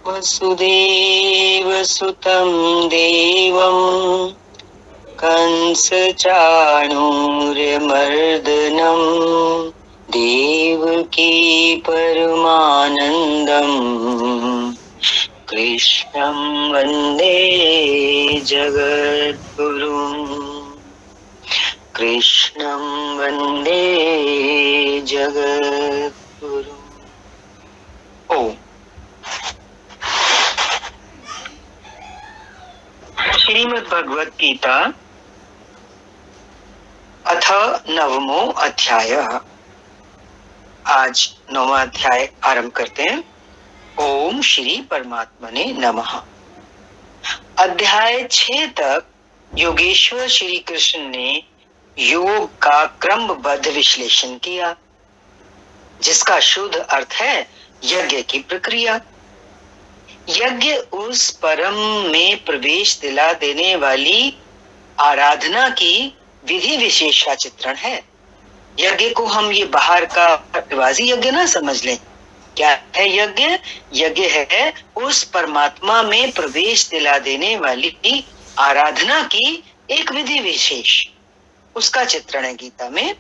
वसुदेवसुतं देवं कंसचाणूर्यमर्दनं देवकी परमानन्दं कृष्णं वन्दे जगद्गुरुं कृष्णं वन्दे जगद्गुरुं। ओम। श्रीमद् भगवद गीता अथ नवमो अध्याय। आज 9वां अध्याय आरंभ करते हैं। ओम श्री परमात्मने नमः। अध्याय 6 तक योगेश्वर श्री कृष्ण ने योग का क्रमबद्ध विश्लेषण किया, जिसका शुद्ध अर्थ है यज्ञ की प्रक्रिया। यज्ञ उस परम में प्रवेश दिला देने वाली आराधना की विधि विशेष का चित्रण है। यज्ञ को हम ये बाहर का रिवाजी यज्ञ ना समझ लें। क्या है यज्ञ? यज्ञ है उस परमात्मा में प्रवेश दिला देने वाली आराधना की एक विधि विशेष, उसका चित्रण है गीता में।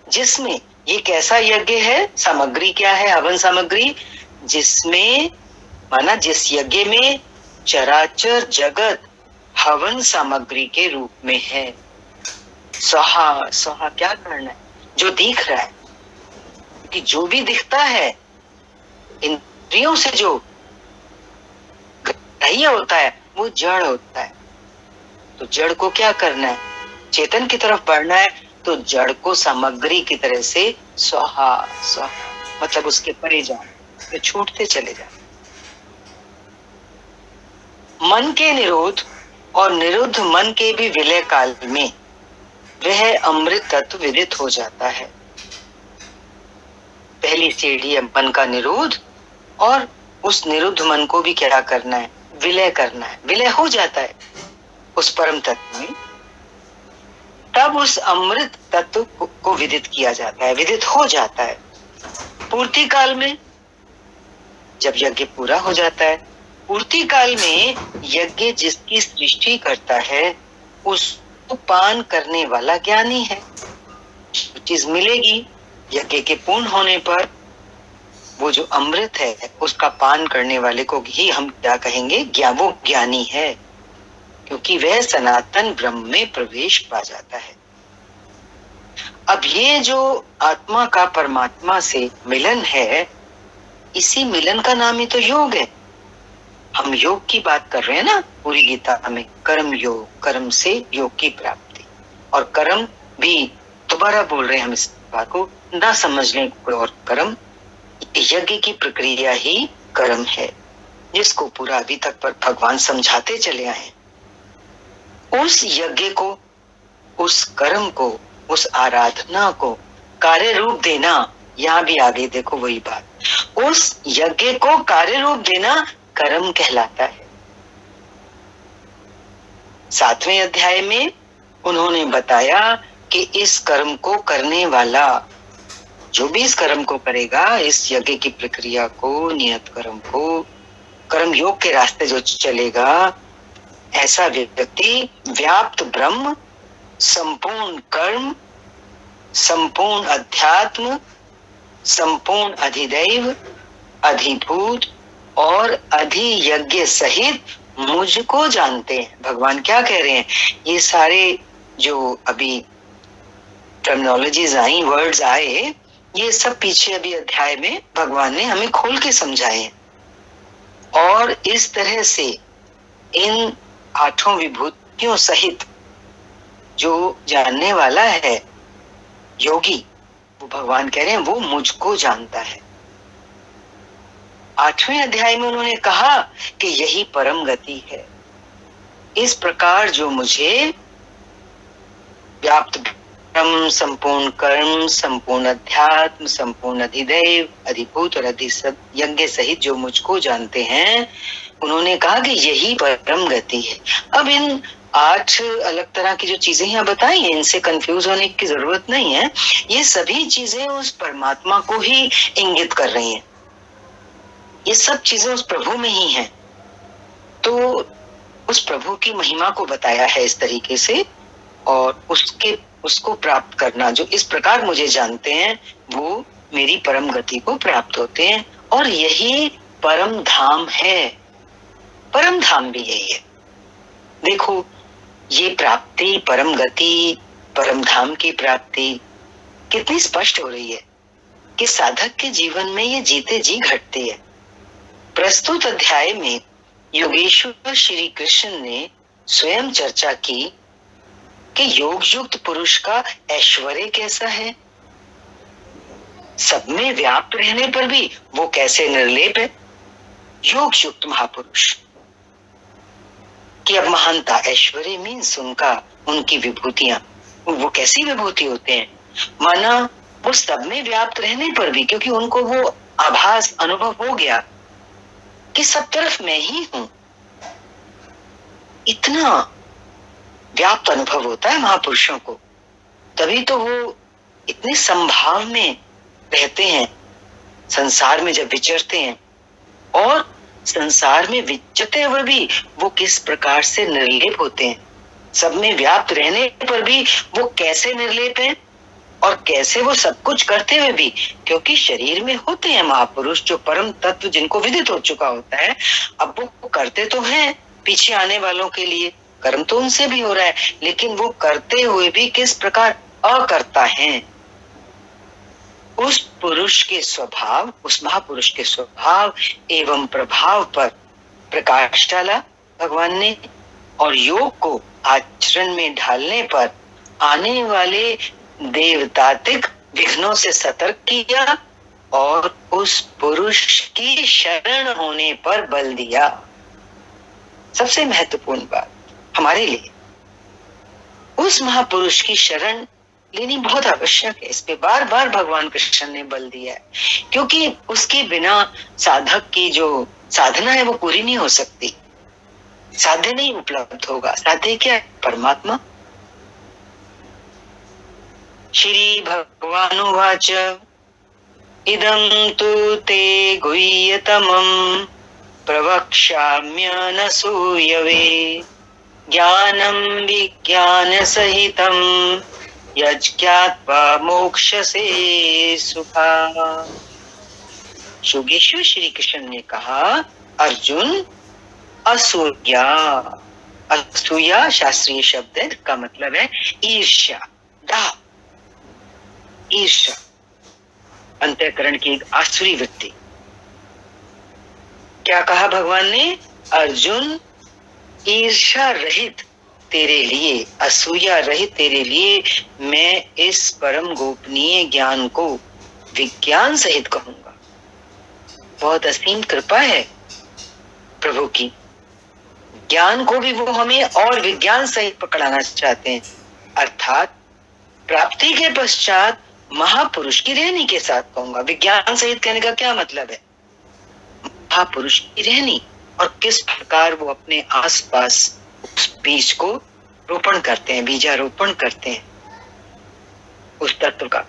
जिसमें ये कैसा यज्ञ है, सामग्री क्या है, हवन सामग्री, जिसमें माना जिस यज्ञ में चराचर जगत हवन सामग्री के रूप में है। स्वाहा, स्वाहा क्या करना है? जो दिख रहा है, कि जो भी दिखता है इंद्रियों से जो ग्राह्य होता है वो जड़ होता है। तो जड़ को क्या करना है? चेतन की तरफ बढ़ना है, तो जड़ को सामग्री की तरह से स्वाहा स्वाहा, मतलब उसके परे जाओ, छूटते चले जाओ। मन के निरोध और निरुद्ध मन के भी विलय काल में वह अमृत तत्व विदित हो जाता है। पहली सीढ़ी है मन का निरोध, और उस निरुद्ध मन को भी क्या करना है? विलय करना है। विलय हो जाता है उस परम तत्व में, तब उस अमृत तत्व को विदित किया जाता है, विदित हो जाता है। पूर्ति काल में जब यज्ञ पूरा हो जाता है, पूर्ति काल में यज्ञ जिसकी सृष्टि करता है उसको पान करने वाला ज्ञानी है। जो चीज मिलेगी यज्ञ के पूर्ण होने पर, वो जो अमृत है उसका पान करने वाले को ही हम क्या कहेंगे? वो ज्ञानी है, क्योंकि वह सनातन ब्रह्म में प्रवेश पा जाता है। अब ये जो आत्मा का परमात्मा से मिलन है, इसी मिलन का नाम ही तो योग है। हम योग की बात कर रहे हैं ना पूरी गीता में। कर्म योग, कर्म से योग की प्राप्ति, और कर्म भी दोबारा बोल रहे हैं हम, इस बात को ना समझ लें कोई और कर्म। यज्ञ की प्रक्रिया ही कर्म है, जिसको पूरा अभी तक पर भगवान समझाते चले आए। उस यज्ञ को, उस कर्म को, उस आराधना को कार्य रूप देना, यहाँ भी आगे देखो वही बात, उस यज्ञ को कार्य रूप देना कर्म कहलाता है। 7वें अध्याय में उन्होंने बताया कि इस कर्म को करने वाला, जो भी इस कर्म को करेगा, इस यज्ञ की प्रक्रिया को, नियत कर्म को, कर्म योग के रास्ते जो चलेगा, ऐसा व्यक्ति व्याप्त ब्रह्म, संपूर्ण कर्म, संपूर्ण अध्यात्म, संपूर्ण अधिदैव, अधिभूत और अधियज्ञ सहित मुझको जानते हैं। भगवान क्या कह रहे हैं? ये सारे जो अभी टर्मिनोलॉजीज आई, वर्ड्स आए, ये सब पीछे अभी अध्याय में भगवान ने हमें खोल के समझाए हैं। और इस तरह से इन 8 विभूतियों सहित जो जानने वाला है योगी, वो भगवान कह रहे हैं वो मुझको जानता है। 8वें अध्याय में उन्होंने कहा कि यही परम गति है। इस प्रकार जो मुझे व्याप्त ब्रह्म, संपूर्ण कर्म, संपूर्ण अध्यात्म, संपूर्ण अधिदैव, अधिभूत और अधियज्ञ सहित जो मुझको जानते हैं, उन्होंने कहा कि यही परम गति है। अब इन 8 अलग तरह की जो चीजें यहाँ बताई हैं, इनसे कंफ्यूज होने की जरूरत नहीं है। ये सभी चीजें उस परमात्मा को ही इंगित कर रही हैं। ये सब चीजें उस प्रभु में ही हैं। तो उस प्रभु की महिमा को बताया है इस तरीके से, और उसको प्राप्त करना, जो इस प्रकार मुझे जानते हैं वो मेरी परम गति को प्राप्त होते हैं। और यही परम धाम है, परम धाम भी यही है। देखो, ये प्राप्ति, परम गति, परम धाम की प्राप्ति कितनी स्पष्ट हो रही है कि साधक के जीवन में ये जीते जी घटती है। प्रस्तुत अध्याय में योगेश्वर श्री कृष्ण ने स्वयं चर्चा की कि योग युक्त पुरुष का ऐश्वर्य कैसा है, सब में व्याप्त रहने पर भी वो कैसे निर्लेप है। योग युक्त महापुरुष की अब महानता, ऐश्वर्य मीन्स उनकी विभूतियां, वो कैसी विभूति होते हैं, माना वो सब में व्याप्त रहने पर भी, क्योंकि उनको वो आभास अनुभव हो गया कि सब तरफ मैं ही हूं। इतना व्याप्त अनुभव होता है महापुरुषों को, तभी तो वो इतने संभाव में रहते हैं संसार में जब विचरते हैं। और संसार में विचरते हुए भी वो किस प्रकार से निर्लेप होते हैं, सब में व्याप्त रहने पर भी वो कैसे निर्लेप हैं, और कैसे वो सब कुछ करते हुए भी, क्योंकि शरीर में होते हैं महापुरुष जो परम तत्व जिनको विदित हो चुका होता है। अब वो करते तो हैं पीछे आने वालों के लिए, कर्म तो उनसे भी हो रहा है, लेकिन वो करते हुए भी किस प्रकार अकर्ता हैं। उस पुरुष के स्वभाव, उस महापुरुष के स्वभाव एवं प्रभाव पर प्रकाश डाला भगवान ने, और योग को आचरण में ढालने पर आने वाले देवतात्विक विघ्नों से सतर्क किया, और उस पुरुष की शरण होने पर बल दिया। सबसे महत्वपूर्ण बात हमारे लिए, उस महापुरुष की शरण लेनी बहुत आवश्यक है। इस पे बार बार भगवान कृष्ण ने बल दिया है, क्योंकि उसके बिना साधक की जो साधना है वो पूरी नहीं हो सकती, साध्य नहीं उपलब्ध होगा। साध्य क्या है? परमात्मा। श्री भगवानुवाच इदं तु ते गुह्यतमं प्रवक्ष्याम्यनसूयवे ज्ञानं विज्ञानसहितं यज्ञात्वा मोक्षसे सुखात्। योगेश्वर श्री कृष्ण ने कहा, अर्जुन असूया, असूया शास्त्रीय शब्द है, का मतलब है ईर्ष्या, डाह, ईर्ष्या अंतःकरण की एक आसुरी वृत्ति। क्या कहा भगवान ने? अर्जुन ईर्ष्या रहित तेरे लिए, असूया रहित तेरे लिए मैं इस परम गोपनीय ज्ञान को विज्ञान सहित कहूंगा। बहुत असीम कृपा है प्रभु की, ज्ञान को भी वो हमें और विज्ञान सहित पकड़ाना चाहते हैं। अर्थात प्राप्ति के पश्चात महापुरुष की रहनी के साथ कहूंगा। विज्ञान सहित कहने का क्या मतलब है? महापुरुष की रहनी, और किस प्रकार वो अपने आसपास उस बीज को रोपण करते हैं, बीजारोपण करते हैं उस तत्व का।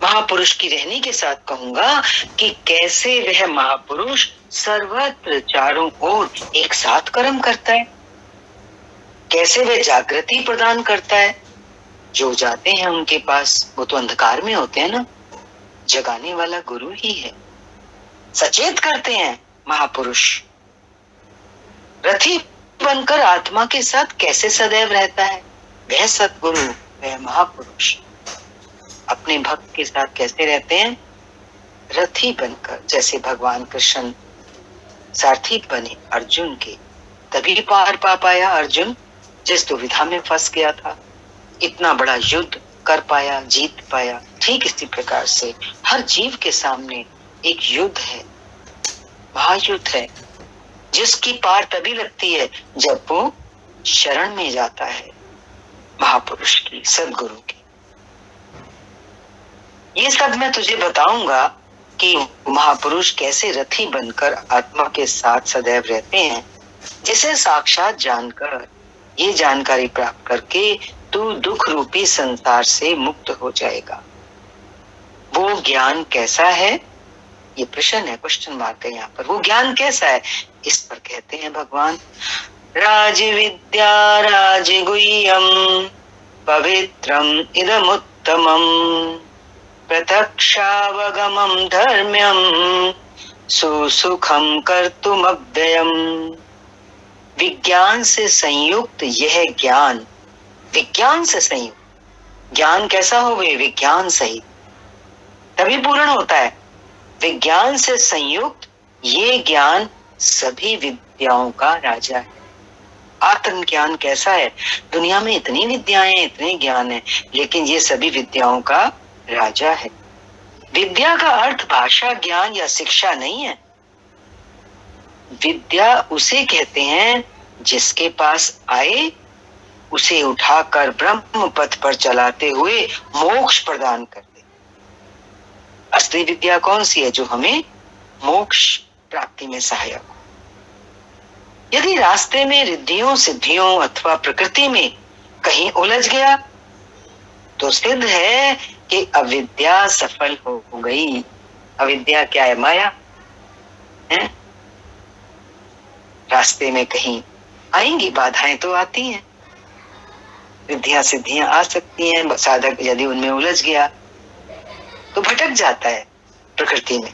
महापुरुष की रहनी के साथ कहूंगा कि कैसे वह महापुरुष सर्वत्र चारों ओर एक साथ कर्म करता है, कैसे वह जागृति प्रदान करता है। जो जाते हैं उनके पास, वो तो अंधकार में होते हैं ना, जगाने वाला गुरु ही है, सचेत करते हैं महापुरुष। रथी बनकर आत्मा के साथ कैसे सदैव रहता है, वह सतगुरु, वह महापुरुष अपने भक्त के साथ कैसे रहते हैं? रथी बनकर। जैसे भगवान कृष्ण सारथी बने अर्जुन के, तभी पार पा पाया अर्जुन, जिस दुविधा में फंस गया था, इतना बड़ा युद्ध कर पाया, जीत पाया। ठीक इसी प्रकार से हर जीव के सामने एक युद्ध है, महायुद्ध है, जिसकी पार तभी लगती है जब वो शरण में जाता है महापुरुष की, सद्गुरु की। ये सब मैं तुझे बताऊंगा कि महापुरुष कैसे रथी बनकर आत्मा के साथ सदैव रहते हैं, जिसे साक्षात जानकर, ये जानकारी प्राप्त करके तू दुख रूपी संसार से मुक्त हो जाएगा। वो ज्ञान कैसा है? ये प्रश्न है, क्वेश्चन मार्क है यहाँ पर। वो ज्ञान कैसा है? इस पर कहते हैं भगवान, राजविद्या राजगुह्यम पवित्रम इदमुत्तमम प्रत्यक्षावगमं धर्म्यम सुसुखम कर्तुमव्ययम। विज्ञान से संयुक्त यह ज्ञान, विज्ञान से संयुक्त ज्ञान कैसा हो गए? विज्ञान सहित, तभी पूर्ण होता है। विज्ञान से संयुक्त ये ज्ञान सभी विद्याओं का राजा है। आत्मज्ञान कैसा है? दुनिया में इतनी विद्याएं, इतने ज्ञान है, लेकिन ये सभी विद्याओं का राजा है। विद्या का अर्थ भाषा, ज्ञान या शिक्षा नहीं है। विद्या उसे कहते हैं जिसके पास आए उसे उठाकर ब्रह्म पथ पर चलाते हुए मोक्ष प्रदान कर दे। असली विद्या कौन सी है? जो हमें मोक्ष प्राप्ति में सहायक हो। यदि रास्ते में रिद्धियों, सिद्धियों अथवा प्रकृति में कहीं उलझ गया तो सिद्ध है कि अविद्या सफल हो गई। अविद्या क्या है? माया है। रास्ते में कहीं आएंगी बाधाएं, तो आती हैं, रिद्धियां सिद्धियां आ सकती हैं। साधक यदि उनमें उलझ गया तो भटक जाता है प्रकृति में।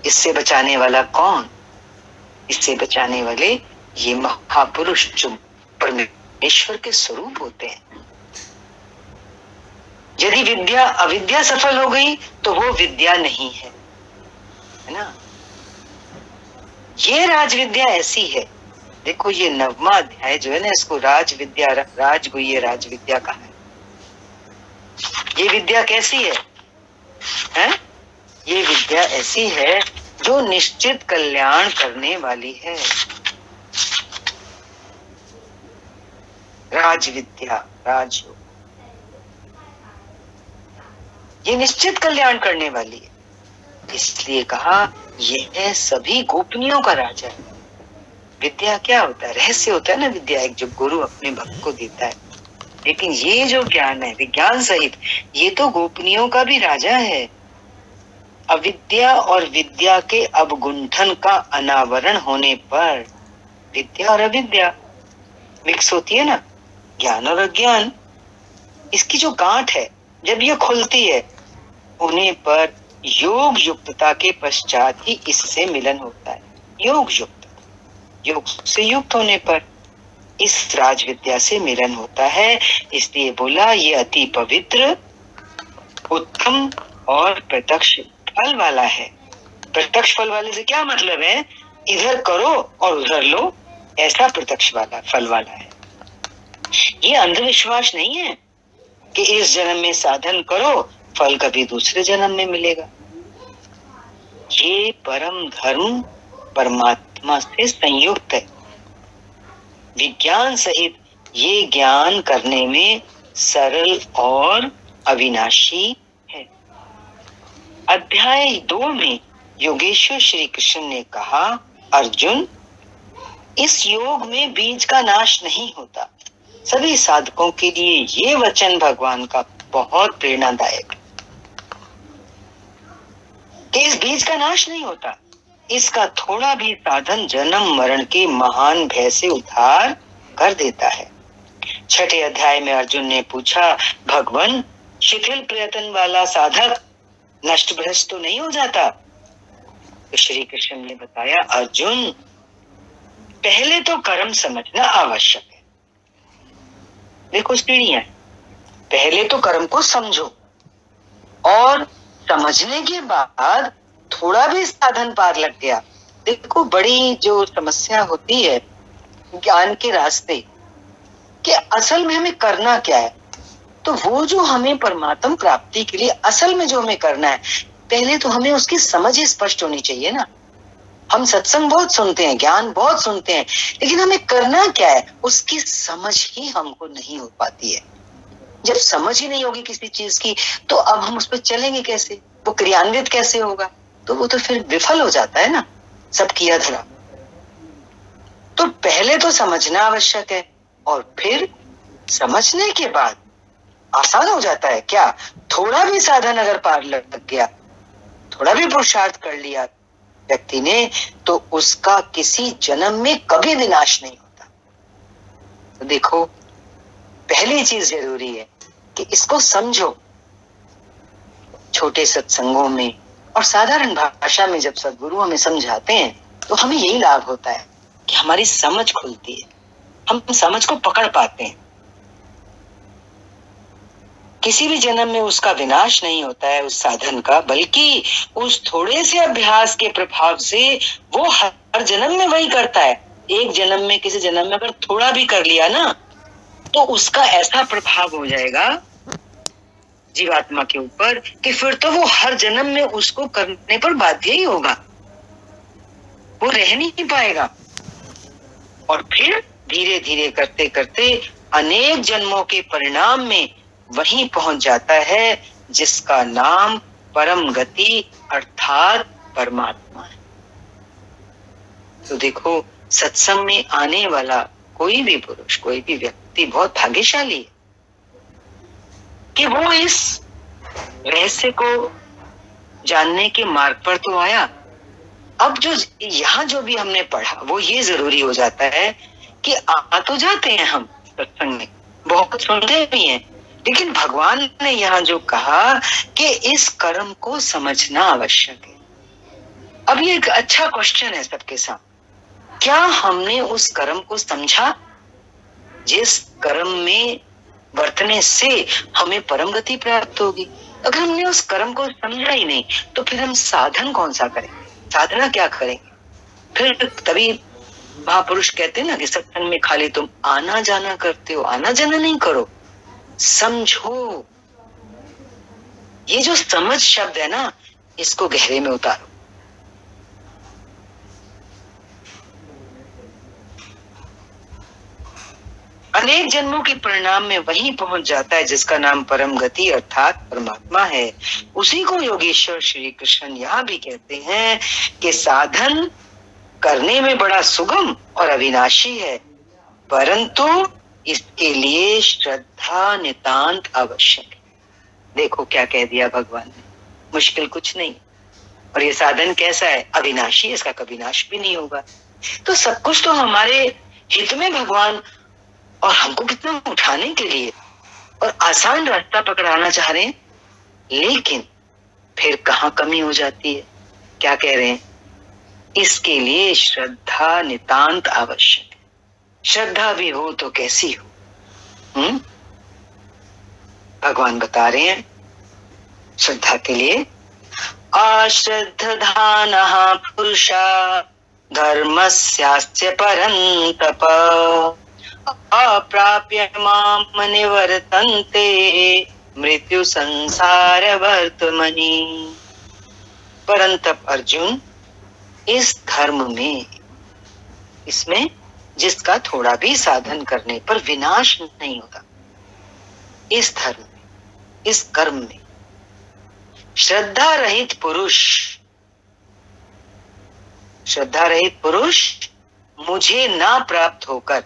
इससे बचाने वाला कौन? इससे बचाने वाले ये महापुरुष जो परमेश्वर के स्वरूप होते हैं। यदि विद्या, अविद्या सफल हो गई तो वो विद्या नहीं है, है ना। ये राजविद्या ऐसी है, देखो ये 9वां अध्याय जो है ना, इसको राजविद्या, राजगुह्य राजविद्या कहा है। ये विद्या कैसी है? हैं? ये विद्या ऐसी है जो निश्चित कल्याण करने वाली है। राजविद्या, राजयोग, ये निश्चित कल्याण करने वाली है। इसलिए कहा यह सभी गोपनियों का राजा है। विद्या क्या होता है? रहस्य होता है ना विद्या, एक जो गुरु अपने भक्त को देता है। लेकिन ये जो ज्ञान है विज्ञान सहित, ये तो गोपनियों का भी राजा है। अविद्या और विद्या के अवगुंठन का अनावरण होने पर विद्या और अविद्या मिक्स होती है ना, ज्ञान और अज्ञान, इसकी जो गांठ है जब ये खुलती है होने पर योग युक्तता के पश्चात ही इससे मिलन होता है। योग युक्त, योग से युक्त होने पर इस राजविद्या से मिलन होता है। इसलिए बोला ये अति पवित्र, उत्तम और प्रत्यक्ष फल वाला है। प्रत्यक्ष फल वाले से क्या मतलब है? इधर करो और उधर लो, ऐसा प्रत्यक्ष वाला फल वाला है। ये अंधविश्वास नहीं है कि इस जन्म में साधन करो, फल कभी दूसरे जन्म में मिलेगा। ये परम धर्म परमात्मा से संयुक्त है। विज्ञान सहित ये ज्ञान करने में सरल और अविनाशी है। अध्याय 2 में योगेश्वर श्री कृष्ण ने कहा, अर्जुन, इस योग में बीज का नाश नहीं होता। सभी साधकों के लिए ये वचन भगवान का बहुत प्रेरणादायक है कि इस बीज का नाश नहीं होता। इसका थोड़ा भी साधन जन्म मरण के महान भय से उद्धार कर देता है। 6ठे अध्याय में अर्जुन ने पूछा, भगवान, शिथिल प्रयत्न वाला साधक नष्ट भ्रष्ट तो नहीं हो जाता? तो श्री कृष्ण ने बताया, अर्जुन, पहले तो कर्म समझना आवश्यक है। देखो सीढ़ियां, पहले तो कर्म को समझो और समझने के बाद थोड़ा भी साधन पार लग गया। देखो बड़ी जो समस्या होती है ज्ञान के रास्ते कि असल में हमें करना क्या है। तो वो जो हमें परमात्म प्राप्ति के लिए असल में जो हमें करना है, पहले तो हमें उसकी समझ ही स्पष्ट होनी चाहिए ना। हम सत्संग बहुत सुनते हैं, ज्ञान बहुत सुनते हैं, लेकिन हमें करना क्या है उसकी समझ ही हमको नहीं हो पाती है। जब समझ ही नहीं होगी किसी चीज की तो अब हम उस पर चलेंगे कैसे? वो क्रियान्वित कैसे होगा? तो वो तो फिर विफल हो जाता है ना, सब किया धरा। तो पहले तो समझना आवश्यक है और फिर समझने के बाद आसान हो जाता है। क्या? थोड़ा भी साधन अगर पार लग गया थोड़ा भी पुरुषार्थ कर लिया व्यक्ति ने तो उसका किसी जन्म में कभी विनाश नहीं होता। तो देखो, पहली चीज जरूरी है कि इसको समझो। छोटे सत्संगों में और साधारण भाषा में जब सद्गुरु हमें समझाते हैं तो हमें यही लाभ होता है कि हमारी समझ खुलती है, हम समझ को पकड़ पाते हैं। किसी भी जन्म में उसका विनाश नहीं होता है उस साधन का, बल्कि उस थोड़े से अभ्यास के प्रभाव से वो हर जन्म में वही करता है। एक जन्म में, किसी जन्म में अगर थोड़ा भी कर लिया ना तो उसका ऐसा प्रभाव हो जाएगा जीवात्मा के ऊपर कि फिर तो वो हर जन्म में उसको करने पर बाध्य ही होगा, वो रह नहीं पाएगा। और फिर धीरे धीरे करते करते अनेक जन्मों के परिणाम में वहीं पहुंच जाता है जिसका नाम परम गति अर्थात परमात्मा है। तो देखो, सत्संग में आने वाला कोई भी पुरुष, कोई भी व्यक्ति बहुत भाग्यशाली है कि वो इस रहस्य को जानने के मार्ग पर तो आया। अब जो यहाँ जो भी हमने पढ़ा वो ये जरूरी हो जाता है कि आ तो जाते हैं हम सत्संग में, बहुत सुनते भी हैं, लेकिन भगवान ने यहाँ जो कहा कि इस कर्म को समझना आवश्यक है। अब ये एक अच्छा क्वेश्चन है सबके साथ, क्या हमने उस कर्म को समझा जिस कर्म में वर्तने से हमें परम गति प्राप्त होगी? अगर हमने उस कर्म को समझा ही नहीं तो फिर हम साधन कौन सा करेंगे, साधना क्या करेंगे? फिर तभी महापुरुष कहते हैं ना कि सत्संग में खाली तुम आना जाना करते हो, आना जाना नहीं करो, समझो। ये जो समझ शब्द है ना, इसको गहरे में उतारो। अनेक जन्मों के परिणाम में वहीं पहुंच जाता है जिसका नाम परम गति अर्थात परमात्मा है। उसी को योगेश्वर श्री कृष्ण यहाँ भी कहते हैं कि साधन करने में बड़ा सुगम और अविनाशी है, परंतु इसके लिए श्रद्धा नितांत आवश्यक है। देखो क्या कह दिया भगवान ने, मुश्किल कुछ नहीं। और ये साधन कैसा है? अविनाशी, इसका कभी नाश भी नहीं होगा। तो सब कुछ तो हमारे हित में भगवान और हमको कितना उठाने के लिए और आसान रास्ता पकड़ाना चाह रहे हैं, लेकिन फिर कहाँ कमी हो जाती है? क्या कह रहे हैं? इसके लिए श्रद्धा नितांत आवश्यक है। श्रद्धा भी हो तो कैसी हो? भगवान बता रहे हैं श्रद्धा के लिए, अश्रद्धधानः पुरुषा धर्मस्यास्य परन्तप अप्राप्य माम निवर्तन्ते मृत्यु संसार वर्तमनि। परंतप अर्जुन, इस धर्म में, इसमें जिसका थोड़ा भी साधन करने पर विनाश नहीं होता, इस धर्म में, इस कर्म में श्रद्धा रहित पुरुष मुझे ना प्राप्त होकर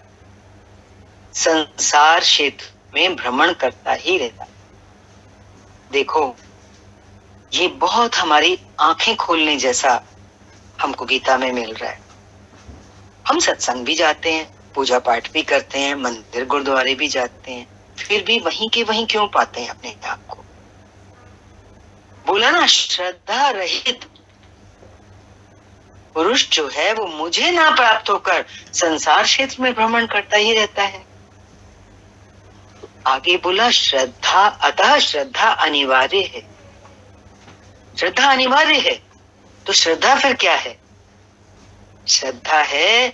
संसार क्षेत्र में भ्रमण करता ही रहता। देखो, ये बहुत हमारी आंखें खोलने जैसा हमको गीता में मिल रहा है। हम सत्संग भी जाते हैं, पूजा पाठ भी करते हैं, मंदिर गुरुद्वारे भी जाते हैं, फिर भी वहीं के वहीं क्यों पाते हैं अपने आप को? बोला ना, श्रद्धा रहित पुरुष जो है वो मुझे ना प्राप्त होकर संसार क्षेत्र में भ्रमण करता ही रहता है। आगे बोला श्रद्धा, अतः श्रद्धा अनिवार्य है। श्रद्धा अनिवार्य है तो श्रद्धा फिर क्या है? श्रद्धा है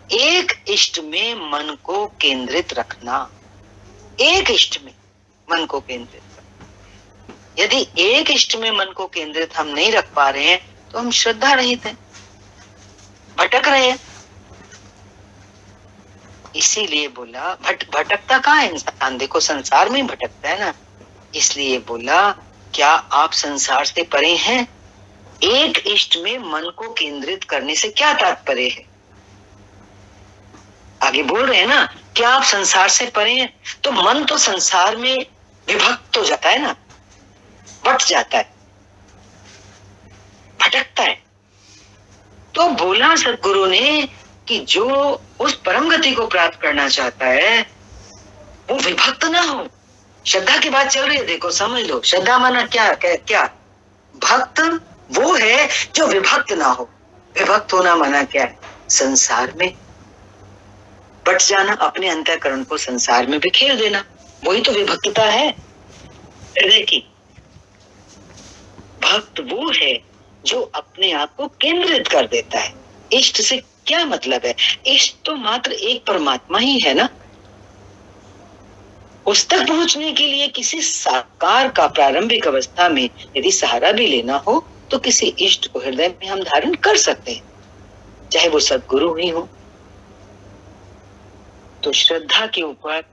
एक इष्ट में मन को केंद्रित रखना। एक इष्ट में मन को केंद्रित रखना। यदि एक इष्ट में मन को केंद्रित हम नहीं रख पा रहे हैं तो हम श्रद्धा रहित हैं, भटक रहे हैं। इसीलिए बोला भटकता कहाँ है इंसान? देखो, संसार में भटकता है ना। इसलिए बोला, क्या आप संसार से परे हैं? एक इष्ट में मन को केंद्रित करने से क्या तात्पर्य है? आगे बोल रहे हैं ना, क्या आप संसार से परे हैं? तो मन तो संसार में विभक्त हो जाता है ना, बट जाता है। भटकता है। तो बोला सदगुरु ने कि जो उस परम गति को प्राप्त करना चाहता है वो विभक्त ना हो। श्रद्धा की बात चल रही है, देखो समझ लो। श्रद्धा माना क्या क्या? भक्त वो है जो विभक्त ना हो। विभक्त होना माना क्या है? संसार में बट जाना, अपने अंतःकरण को संसार में बिखेर देना, वही तो विभक्तता है हृदय की। भक्त वो है जो अपने आप को केंद्रित कर देता है। इष्ट से क्या मतलब है? इष्ट तो मात्र एक परमात्मा ही है ना। उस तक पहुंचने के लिए किसी साकार का प्रारंभिक अवस्था में यदि सहारा भी लेना हो तो किसी इष्ट को हृदय में हम धारण कर सकते हैं, चाहे वो सद्गुरु ही हो। तो श्रद्धा के ऊपर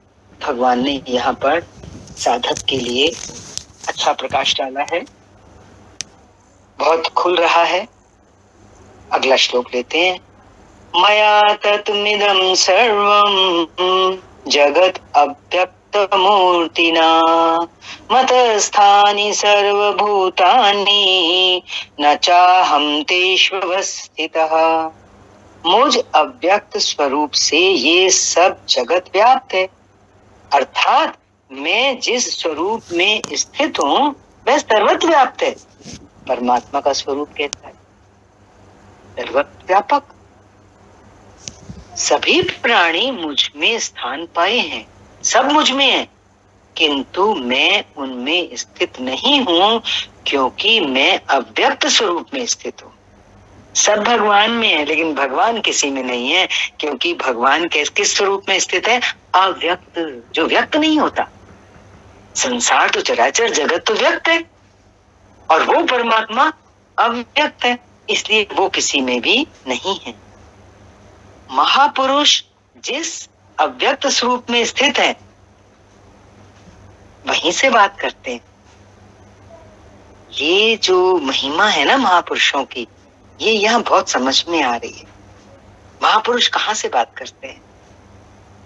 भगवान ने यहाँ पर साधक के लिए अच्छा प्रकाश डाला है, बहुत खुल रहा है। अगला श्लोक लेते हैं। मया तत्मिदं सर्वं जगत अव्यक्त मूर्तिना मतस्थानि सर्वभूतानि न चाहं तेष्वस्थितः। मुझ अव्यक्त स्वरूप से ये सब जगत व्याप्त है, अर्थात मैं जिस स्वरूप में स्थित हूं वह सर्वत्र व्याप्त है। परमात्मा का स्वरूप कहता है सर्वत्र व्यापक। सभी प्राणी मुझ में स्थान पाए हैं, सब मुझ में है, किंतु मैं उनमें स्थित नहीं हूं क्योंकि मैं अव्यक्त स्वरूप में स्थित हूं। सब भगवान में है लेकिन भगवान किसी में नहीं है, क्योंकि भगवान किस स्वरूप में स्थित है? अव्यक्त, जो व्यक्त नहीं होता। संसार तो चराचर जगत तो व्यक्त है और वो परमात्मा अव्यक्त है, इसलिए वो किसी में भी नहीं है। महापुरुष जिस अव्यक्त स्वरूप में स्थित है वहीं से बात करते हैं। ये जो महिमा है ना महापुरुषों की, ये यहाँ बहुत समझ में आ रही है। महापुरुष कहाँ से बात करते हैं?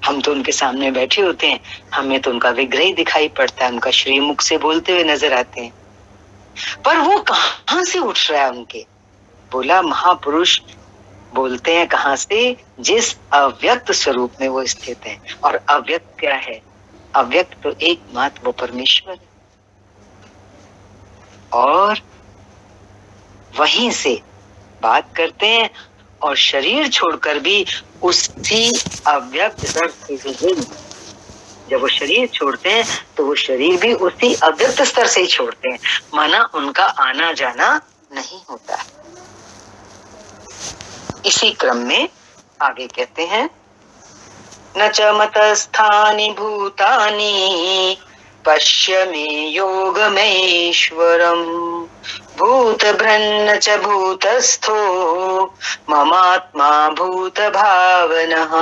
हम तो उनके सामने बैठे होते हैं, हमें तो उनका विग्रह ही दिखाई पड़ता है, उनका श्रीमुख से बोलते हुए नजर आते हैं, पर वो कहाँ से उठ रहा है उनके? बोला महापुरुष बोलते हैं कहाँ से? जिस अव्यक्त स्वरूप में वो स्थित है। और अव्यक्त क्या है? अव्यक्त तो एकमात्र वो परमेश्वर है, और वहीं से बात करते हैं। और शरीर छोड़कर भी उसी अव्यक्त स्तर से, जब वो शरीर छोड़ते हैं तो वो शरीर भी उसी अव्यक्त स्तर से ही छोड़ते हैं, माना उनका आना जाना नहीं होता है। इसी क्रम में आगे कहते हैं न च मतस्थानि भूतानि पश्य मे योगमेश्वरम् भूतभृन्न च भूतस्थो ममात्मा भूत भावनः।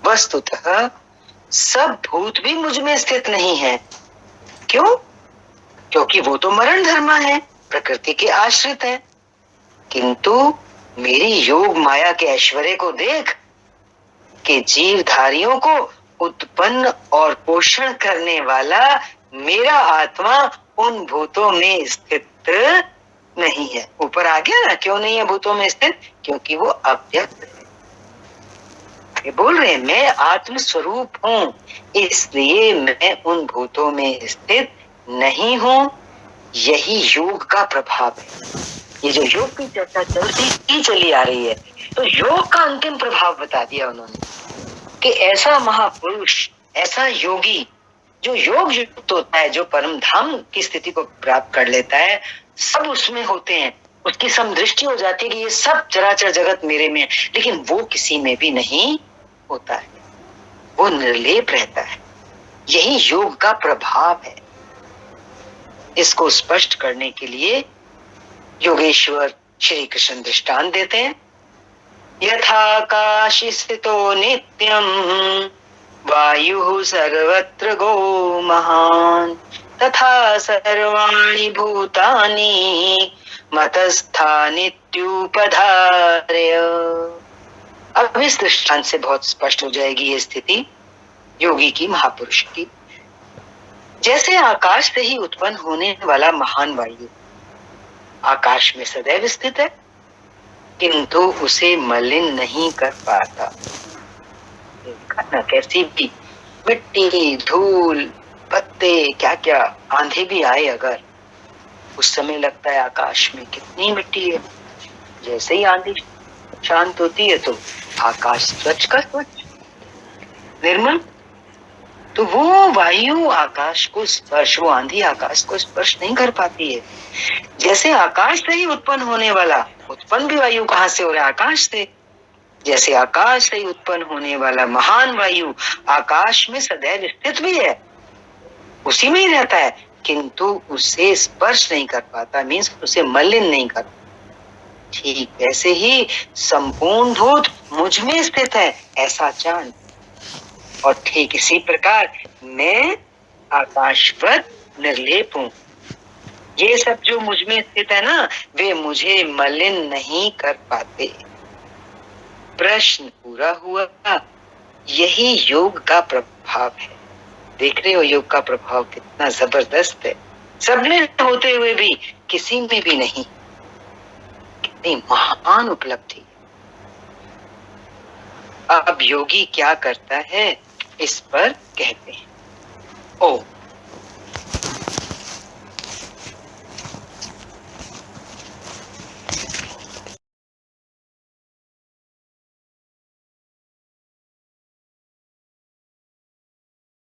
वस्तुतः सब भूत भी मुझ में स्थित नहीं है। क्यों? क्योंकि वो तो मरण धर्मा है, प्रकृति के आश्रित है। किंतु मेरी योग माया के ऐश्वर्य को देख कि जीवधारियों को उत्पन्न और पोषण करने वाला मेरा आत्मा उन भूतों में स्थित नहीं है। ऊपर आ गया ना, क्यों नहीं है भूतों में स्थित? क्योंकि वो अव्यक्त है। ये बोल रहे हैं मैं आत्म स्वरूप हूं, इसलिए मैं उन भूतों में स्थित नहीं हूं। यही योग का प्रभाव है। ये जो योग की चर्चा चली आ रही है, तो योग का अंतिम प्रभाव बता दिया उन्होंने कि ऐसा महापुरुष, ऐसा योगी जो योग युक्त होता है, जो परम धाम की स्थिति को प्राप्त कर लेता है, सब उसमें होते हैं, उसकी समदृष्टि हो जाती है कि ये सब चराचर जगत मेरे में है, लेकिन वो किसी में भी नहीं होता है, वो निर्लेप रहता है। यही योग का प्रभाव है। इसको स्पष्ट करने के लिए योगेश्वर श्री कृष्ण दृष्टांत देते हैं। यथाकाशि स्थितो नित्यं वायुः सर्वत्र गो महान् तथा सर्वाणि भूतानि मतस्थानित्युपधारय। अब इस दृष्टांत से बहुत स्पष्ट हो जाएगी ये स्थिति योगी की, महापुरुष की। जैसे आकाश से ही उत्पन्न होने वाला महान वायु आकाश में सदैव स्थित है, किंतु उसे मलिन नहीं कर पाता। देखा ना, कैसी भी मिट्टी, धूल, पत्ते, क्या क्या, आंधी भी आए अगर, उस समय लगता है आकाश में कितनी मिट्टी है। जैसे ही आंधी शांत होती है तो आकाश स्वच्छ का स्वच्छ, निर्मल। तो वो वायु आकाश को स्पर्श, वो आंधी आकाश को स्पर्श नहीं कर पाती है। जैसे आकाश से ही उत्पन्न होने वाला, उत्पन्न भी वायु कहाँ से हो रहा है? आकाश से। जैसे आकाश से ही उत्पन्न होने वाला महान वायु आकाश में सदैव स्थित भी है, उसी में ही रहता है, किंतु उसे स्पर्श नहीं कर पाता, मीन्स उसे मलिन नहीं कर पाता। ठीक ऐसे ही संपूर्ण भूत मुझ में स्थित है, ऐसा चांद। और ठीक इसी प्रकार मैं आकाशवत निर्लेप हूं। ये सब जो मुझ में स्थित है ना, वे मुझे मलिन नहीं कर पाते। प्रश्न पूरा हुआ। यही योग का प्रभाव है। देख रहे हो योग का प्रभाव कितना जबरदस्त है। सब में होते हुए भी किसी में भी नहीं। कितनी महान उपलब्धि। अब योगी क्या करता है, इस पर कहते हैं। ओम।